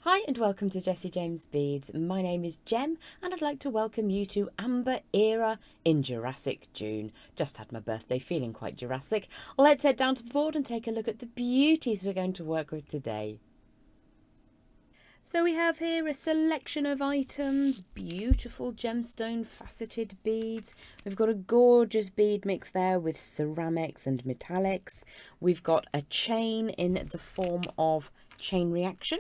Hi and welcome to Jessie James Beads. My name is Jem and I'd like to welcome you to Amber Era in Jurassic June. Just had my birthday, feeling quite Jurassic. Let's head down to the board and take a look at the beauties we're going to work with today. So we have here a selection of items, beautiful gemstone faceted beads. We've got a gorgeous bead mix there with ceramics and metallics. We've got a chain in the form of chain reaction.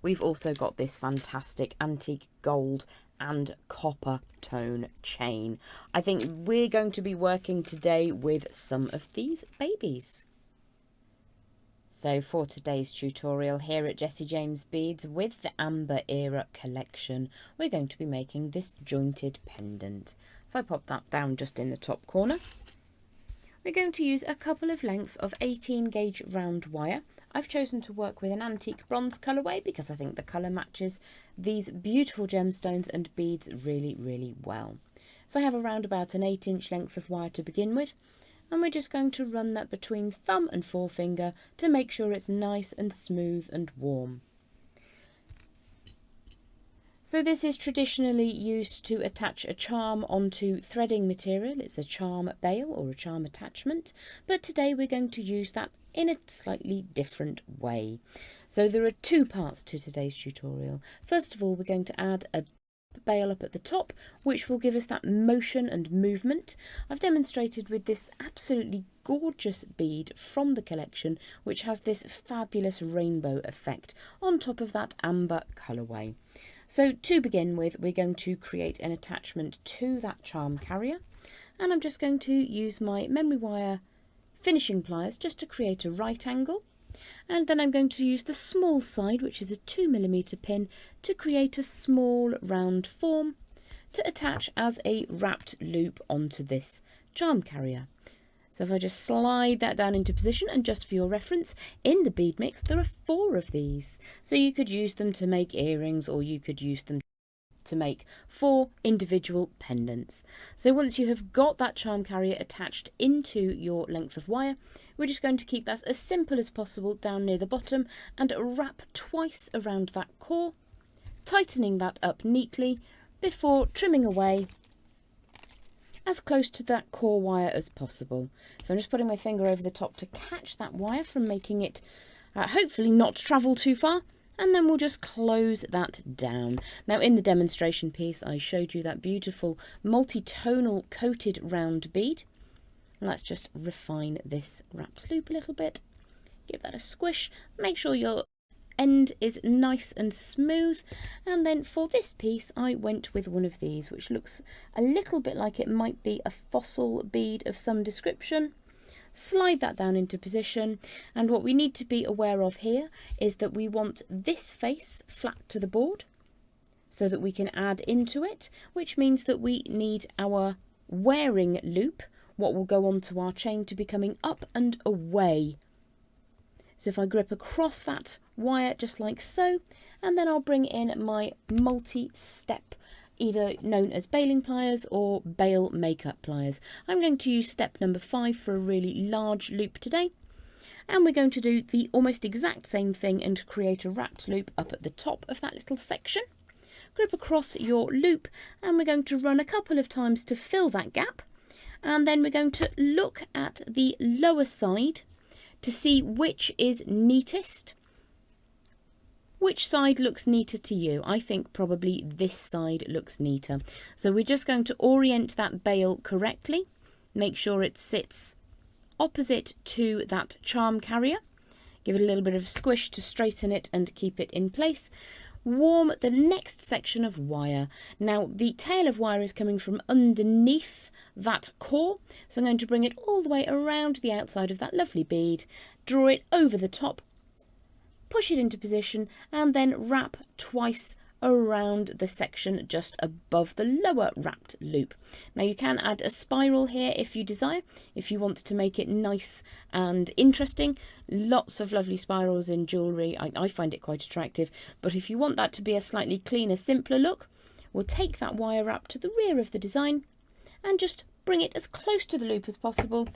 We've also got this fantastic antique gold and copper tone chain. I think we're going to be working today with some of these babies. So for today's tutorial here at Jessie James Beads with the Amber Era collection, we're going to be making this jointed pendant. If I pop that down just in the top corner, we're going to use a couple of lengths of 18 gauge round wire. I've chosen to work with an antique bronze colourway because I think the colour matches these beautiful gemstones and beads really well. So I have around about an 8-inch length of wire to begin with, and we're just going to run that between thumb and forefinger to make sure it's nice and smooth and warm. So this is traditionally used to attach a charm onto threading material. It's a charm bail or a charm attachment, but today we're going to use that in a slightly different way. So there are two parts to today's tutorial. First of all, we're going to add a bail up at the top, which will give us that motion and movement. I've demonstrated with this absolutely gorgeous bead from the collection, which has this fabulous rainbow effect on top of that amber colourway. So to begin with, we're going to create an attachment to that charm carrier, and I'm just going to use my memory wire finishing pliers just to create a right angle, and then I'm going to use the small side, which is a 2mm pin, to create a small round form to attach as a wrapped loop onto this charm carrier. So if I just slide that down into position, and just for your reference, in the bead mix there are 4 of these, so you could use them to make earrings or you could use them to make 4 individual pendants. So once you have got that charm carrier attached into your length of wire, we're just going to keep that as simple as possible down near the bottom and wrap twice around that core, tightening that up neatly before trimming away as close to that core wire as possible. So I'm just putting my finger over the top to catch that wire from making it hopefully not travel too far, and then we'll just close that down. Now in the demonstration piece I showed you that beautiful multi-tonal coated round bead. Let's just refine this wrapped loop a little bit, give that a squish, make sure your end is nice and smooth, and then for this piece I went with one of these, which looks a little bit like it might be a fossil bead of some description. Slide that down into position, and what we need to be aware of here is that we want this face flat to the board so that we can add into it, which means that we need our wearing loop, what will go onto our chain, to be coming up and away. So if I grip across that wire just like so, and then I'll bring in my multi-step, either known as bailing pliers or bail makeup pliers. I'm going to use step number 5 for a really large loop today, and we're going to do the almost exact same thing and create a wrapped loop up at the top of that little section. Grip across your loop, and we're going to run a couple of times to fill that gap, and then we're going to look at the lower side to see which is neatest. Which side looks neater to you? I think probably this side looks neater. So we're just going to orient that bail correctly, make sure it sits opposite to that charm carrier, give it a little bit of a squish to straighten it and keep it in place. Warm the next section of wire. Now the tail of wire is coming from underneath that core, so I'm going to bring it all the way around the outside of that lovely bead, draw it over the top, push it into position, and then wrap twice around the section just above the lower wrapped loop. Now you can add a spiral here if you desire, if you want to make it nice and interesting. Lots of lovely spirals in jewellery. I find it quite attractive, but if you want that to be a slightly cleaner, simpler look, we'll take that wire wrap to the rear of the design and just bring it as close to the loop as possible,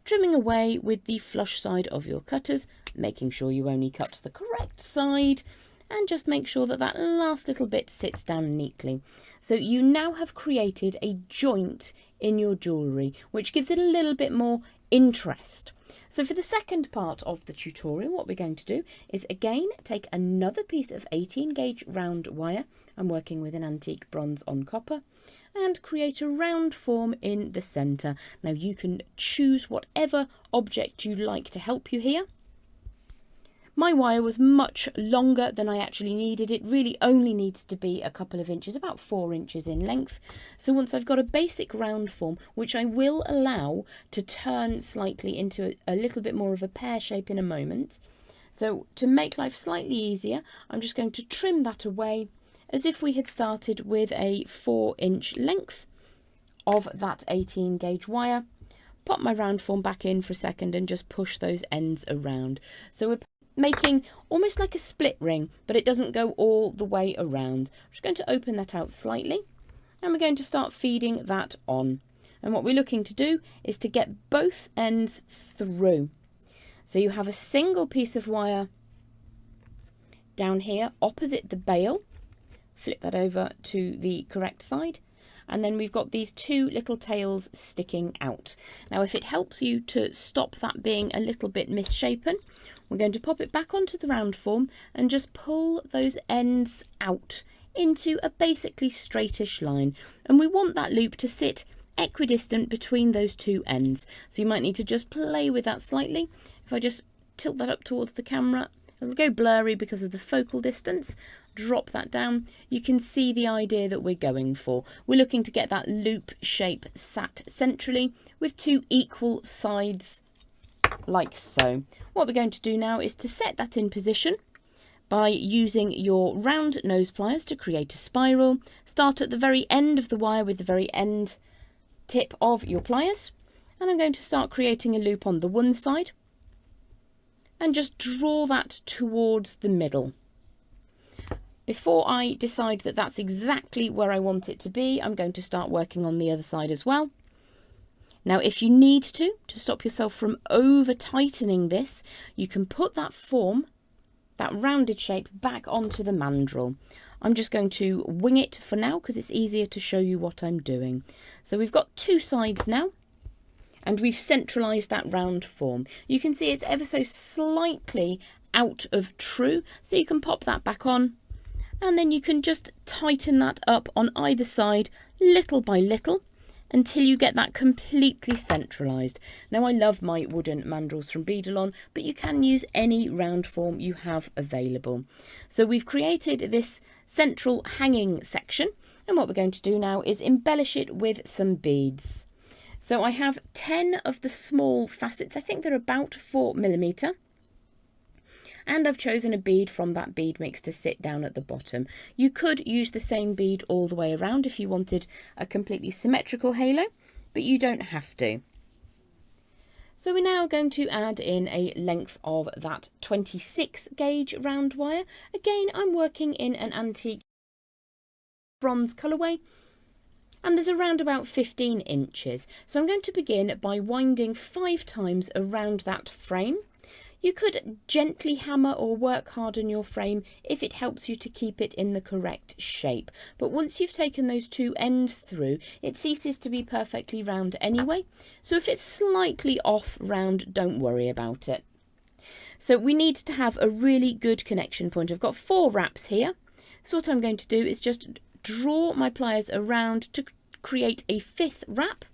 trimming away with the flush side of your cutters, making sure you only cut the correct side, and just make sure that that last little bit sits down neatly. So you now have created a joint in your jewellery, which gives it a little bit more interest. So for the second part of the tutorial, what we're going to do is again take another piece of 18 gauge round wire. I'm working with an antique bronze on copper, and create a round form in the centre. Now you can choose whatever object you like to help you here. My wire was much longer than I actually needed. It really only needs to be a couple of inches, about 4 inches in length. So once I've got a basic round form, which I will allow to turn slightly into a little bit more of a pear shape in a moment. So to make life slightly easier, I'm just going to trim that away as if we had started with a 4-inch length of that 18 gauge wire. Pop my round form back in for a second and just push those ends around. So we're making almost like a split ring, but it doesn't go all the way around. I'm just going to open that out slightly, and we're going to start feeding that on. And what we're looking to do is to get both ends through. So you have a single piece of wire down here opposite the bail. Flip that over to the correct side. And then we've got these two little tails sticking out. Now, if it helps you to stop that being a little bit misshapen, we're going to pop it back onto the round form and just pull those ends out into a basically straightish line. And we want that loop to sit equidistant between those two ends. So you might need to just play with that slightly. If I just tilt that up towards the camera, it'll go blurry because of the focal distance. Drop that down. You can see the idea that we're going for. We're looking to get that loop shape sat centrally with two equal sides like so. What we're going to do now is to set that in position by using your round nose pliers to create a spiral. Start at the very end of the wire with the very end tip of your pliers, and I'm going to start creating a loop on the one side and just draw that towards the middle. Before I decide that that's exactly where I want it to be, I'm going to start working on the other side as well. Now, if you need to stop yourself from over tightening this, you can put that form, that rounded shape, back onto the mandrel. I'm just going to wing it for now because it's easier to show you what I'm doing. So we've got two sides now, and we've centralised that round form. You can see it's ever so slightly out of true, so you can pop that back on, and then you can just tighten that up on either side little by little until you get that completely centralised. Now, I love my wooden mandrels from Beadalon, but you can use any round form you have available. So we've created this central hanging section, and what we're going to do now is embellish it with some beads. So I have 10 of the small facets. I think they're about 4mm. And I've chosen a bead from that bead mix to sit down at the bottom. You could use the same bead all the way around if you wanted a completely symmetrical halo, but you don't have to. So we're now going to add in a length of that 26 gauge round wire. Again, I'm working in an antique bronze colourway, and there's around about 15 inches. So I'm going to begin by winding 5 times around that frame. You could gently hammer or work hard on your frame if it helps you to keep it in the correct shape. But once you've taken those two ends through, it ceases to be perfectly round anyway. So if it's slightly off round, don't worry about it. So we need to have a really good connection point. I've got 4 wraps here. So what I'm going to do is just draw my pliers around to create a 5th wrap.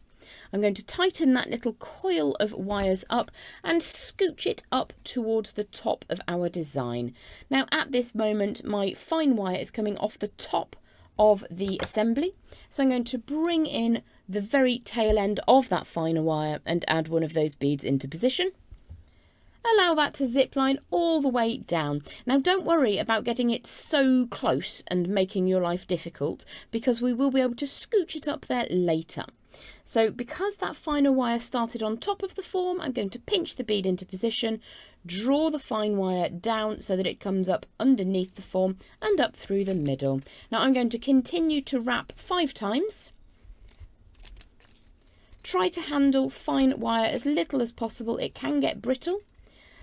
I'm going to tighten that little coil of wires up and scooch it up towards the top of our design. Now, at this moment, my fine wire is coming off the top of the assembly. So I'm going to bring in the very tail end of that finer wire and add one of those beads into position. Allow that to zip line all the way down. Now, don't worry about getting it so close and making your life difficult, because we will be able to scooch it up there later. So because that finer wire started on top of the form, I'm going to pinch the bead into position, draw the fine wire down so that it comes up underneath the form and up through the middle. Now I'm going to continue to wrap 5 times. Try to handle fine wire as little as possible. It can get brittle.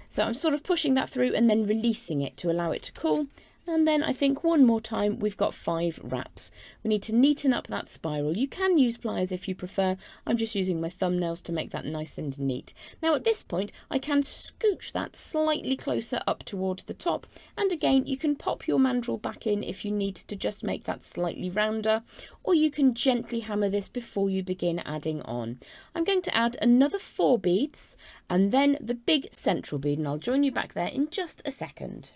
So I'm sort of pushing that through and then releasing it to allow it to cool. And then I think one more time we've got 5 wraps. We need to neaten up that spiral. You can use pliers if you prefer. I'm just using my thumbnails to make that nice and neat. Now at this point I can scooch that slightly closer up towards the top, and again you can pop your mandrel back in if you need to just make that slightly rounder, or you can gently hammer this before you begin adding on. I'm going to add another 4 beads and then the big central bead, and I'll join you back there in just a second.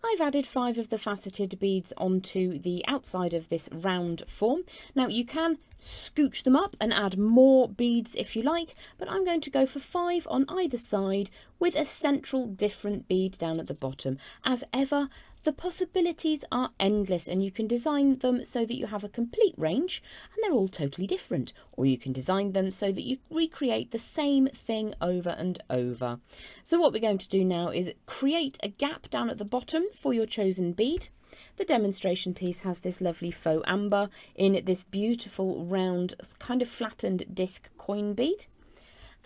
I've added 5 of the faceted beads onto the outside of this round form. Now you can scooch them up and add more beads if you like, but I'm going to go for 5 on either side with a central different bead down at the bottom. As ever, the possibilities are endless, and you can design them so that you have a complete range and they're all totally different, or you can design them so that you recreate the same thing over and over. So what we're going to do now is create a gap down at the bottom for your chosen bead. The demonstration piece has this lovely faux amber in this beautiful round kind of flattened disc coin bead.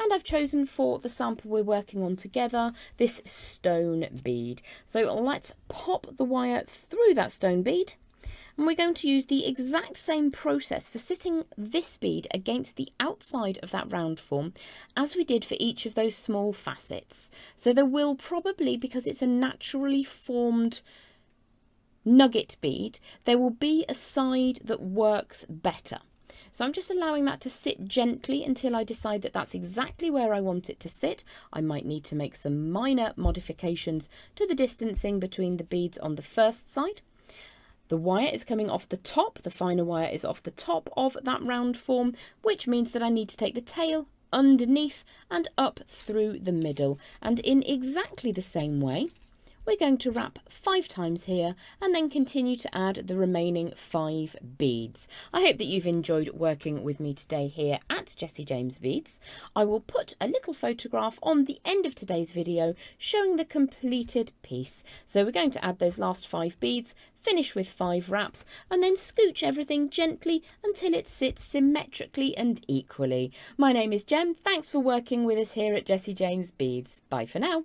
And I've chosen for the sample we're working on together this stone bead. So let's pop the wire through that stone bead, and we're going to use the exact same process for sitting this bead against the outside of that round form as we did for each of those small facets. So there will probably, because it's a naturally formed nugget bead, there will be a side that works better. So I'm just allowing that to sit gently until I decide that that's exactly where I want it to sit. I might need to make some minor modifications to the distancing between the beads on the first side. The wire is coming off the top, the finer wire is off the top of that round form, which means that I need to take the tail underneath and up through the middle. And in exactly the same way, we're going to wrap 5 times here and then continue to add the remaining 5 beads. I hope that you've enjoyed working with me today here at Jessie James Beads. I will put a little photograph on the end of today's video showing the completed piece. So we're going to add those last 5 beads, finish with 5 wraps, and then scooch everything gently until it sits symmetrically and equally. My name is Jem. Thanks for working with us here at Jessie James Beads. Bye for now.